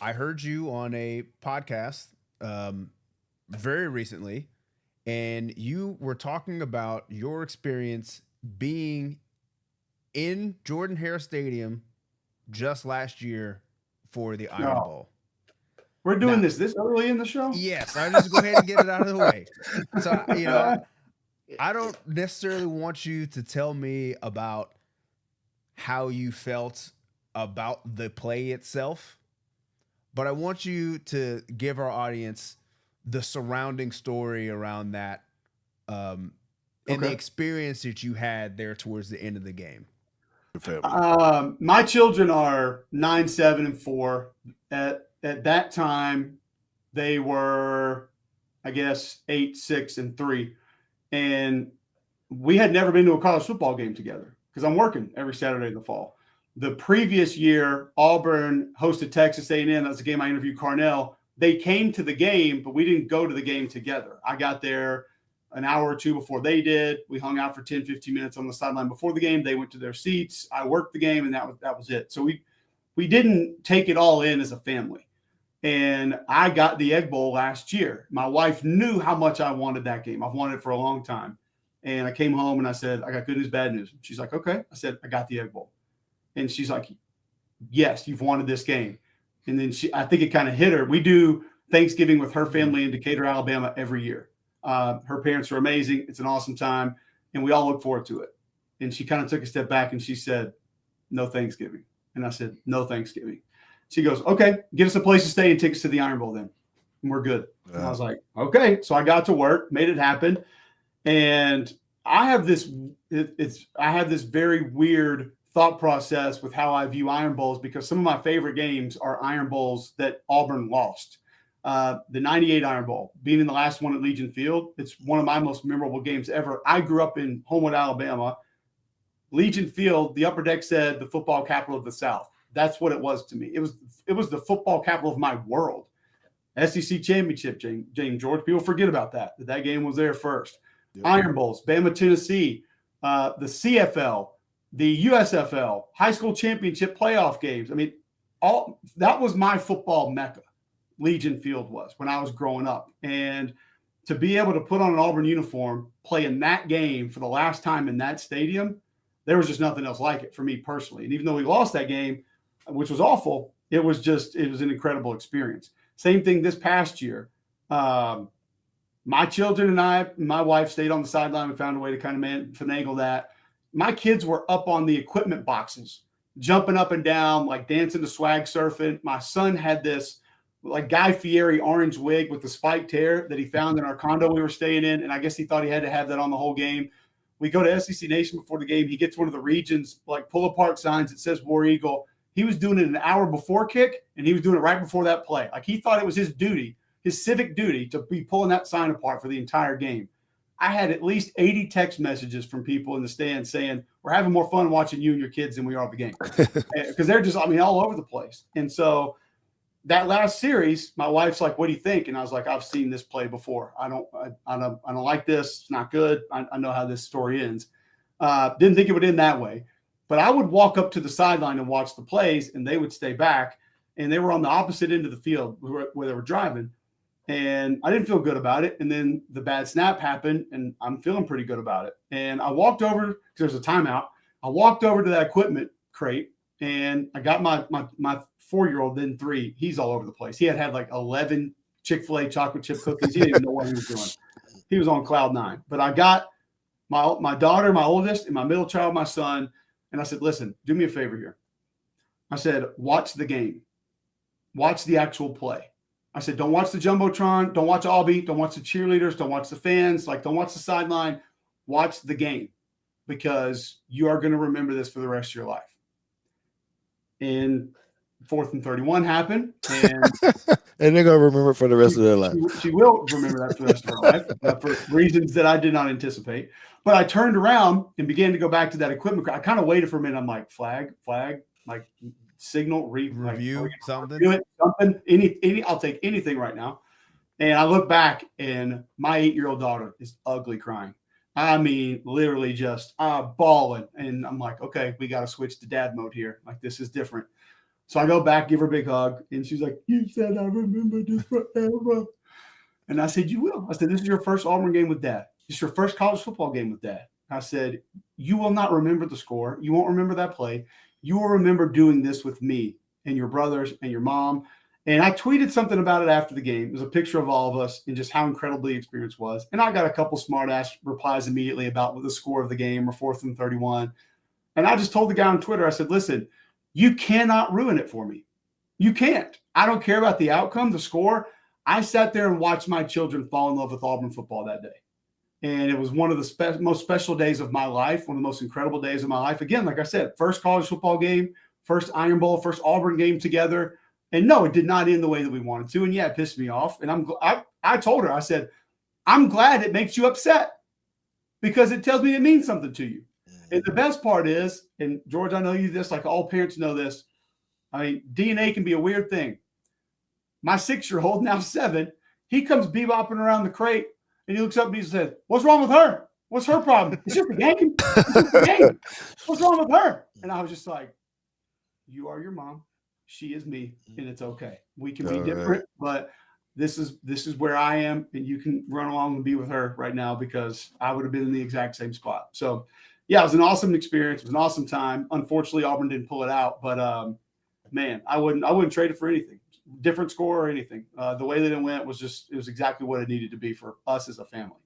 I heard you on a podcast very recently, and you were talking about your experience being in Jordan Hare Stadium just last year for the Iron No, Bowl. we're doing Now, this early in the show. yes, I just go ahead and get it out of the way. So, I don't necessarily want you to tell me about how you felt about the play itself, but I want you to give our audience the surrounding story around that, um, and the Okay. experience that you had there towards the end of the game. Your family. My children are 9, 7, and 4. At that time, they were, I guess, 8, 6, and 3, and we had never been to a college football game together because I'm working every Saturday in the fall. The previous year, Auburn hosted Texas A&M. That's the game I interviewed Carnell. They came to the game, but we didn't go to the game together. I got there an hour or two before they did. We hung out for 10, 15 minutes on the sideline before the game. They went to their seats. I worked the game, and that was it. So we didn't take it all in as a family. And I got the Egg Bowl last year. My wife knew how much I wanted that game. I've wanted it for a long time. And I came home and I said, I got good news, bad news. She's like, okay. I said, I got the Egg Bowl. And she's like, yes, you've wanted this game. And then I think it kind of hit her. We do Thanksgiving with her family in Decatur, Alabama every year. Her parents are amazing. It's an awesome time. And we all look forward to it. And she kind of took a step back and she said, no Thanksgiving. And I said, no Thanksgiving. She goes, okay, get us a place to stay and tickets to the Iron Bowl then. And we're good. And I was like, okay. So I got to work, made it happen. And I have this very weird thought process with how I view Iron Bowls because some of my favorite games are Iron Bowls that Auburn lost. The 98 Iron Bowl, being in the last one at Legion Field, it's one of my most memorable games ever. I grew up in Homewood, Alabama. Legion Field, the upper deck said the football capital of the South. That's what it was to me. It was the football capital of my world. SEC championship, James George. People forget about that game was there first. Yep. Iron Bowls, Bama, Tennessee, the CFL, the USFL, high school championship playoff games. I mean, all that was my football mecca. Legion Field was when I was growing up. And to be able to put on an Auburn uniform, play in that game for the last time in that stadium, there was just nothing else like it for me personally. And even though we lost that game, which was awful, it was an incredible experience. Same thing this past year. My children and my wife stayed on the sideline and found a way to kind of finagle that. My kids were up on the equipment boxes, jumping up and down, like dancing to swag surfing. My son had this like Guy Fieri orange wig with the spiked hair that he found in our condo we were staying in. And I guess he thought he had to have that on the whole game. We go to SEC Nation before the game. He gets one of the regions, like pull apart signs that says War Eagle. He was doing it an hour before kick, and he was doing it right before that play. Like he thought it was his duty, his civic duty, to be pulling that sign apart for the entire game. I had at least 80 text messages from people in the stands saying, we're having more fun watching you and your kids than we are the game. Because they're just, all over the place. And so that last series, my wife's like, what do you think? And I was like, I've seen this play before. I don't like this. It's not good. I know how this story ends. Didn't think it would end that way. But I would walk up to the sideline and watch the plays, and they would stay back. And they were on the opposite end of the field where they were driving. And I didn't feel good about it. And then the bad snap happened, and I'm feeling pretty good about it. And I walked over, because there's a timeout. I walked over to that equipment crate, and I got my 4-year-old, then 3. He's all over the place. He had like 11 Chick-fil-A chocolate chip cookies. He didn't even know what he was doing. He was on cloud 9. But I got my daughter, my oldest, and my middle child, my son. And I said, listen, do me a favor here. I said, watch the game. Watch the actual play. I said, don't watch the Jumbotron. Don't watch Albie. Don't watch the cheerleaders. Don't watch the fans. Don't watch the sideline. Watch the game, because you are going to remember this for the rest of your life. And 4th and 31 happened. And they're going to remember it for the rest of their life. She will remember that for the rest of her life for reasons that I did not anticipate. But I turned around and began to go back to that equipment. I kind of waited for a minute. I'm like, flag, like signal, review, like, something. Do it, something, any. I'll take anything right now. And I look back, and my 8-year-old daughter is ugly crying. I mean, literally just bawling. And I'm like, okay, we got to switch to dad mode here. Like, this is different. So I go back, give her a big hug, and she's like, "You said I remember this forever." And I said, "You will." I said, "This is your first Auburn game with Dad. This is your first college football game with Dad." I said, "You will not remember the score. You won't remember that play. You will remember doing this with me and your brothers and your mom." And I tweeted something about it after the game. It was a picture of all of us and just how incredible the experience was. And I got a couple smart-ass replies immediately about the score of the game or 4th and 31. And I just told the guy on Twitter, I said, "Listen, you cannot ruin it for me. You can't. I don't care about the outcome, the score. I sat there and watched my children fall in love with Auburn football that day. And it was one of the most special days of my life, one of the most incredible days of my life. Again, like I said, first college football game, first Iron Bowl, first Auburn game together. And no, it did not end the way that we wanted to. And yeah, it pissed me off. And I told her, I said, "I'm glad it makes you upset because it tells me it means something to you." And the best part is, and George, I know you this, like all parents know this. I mean, DNA can be a weird thing. My 6-year-old, now 7, he comes bebopping around the crate and he looks up and he says, "What's wrong with her? What's her problem? It's just a game. It's just a game. What's wrong with her?" And I was just like, "You are your mom. She is me, and it's okay. We can be different, but this is where I am, and you can run along and be with her right now because I would have been in the exact same spot." So, yeah, it was an awesome experience. It was an awesome time. Unfortunately, Auburn didn't pull it out, but man, I wouldn't trade it for anything, different score or anything. The way that it went was it was exactly what it needed to be for us as a family.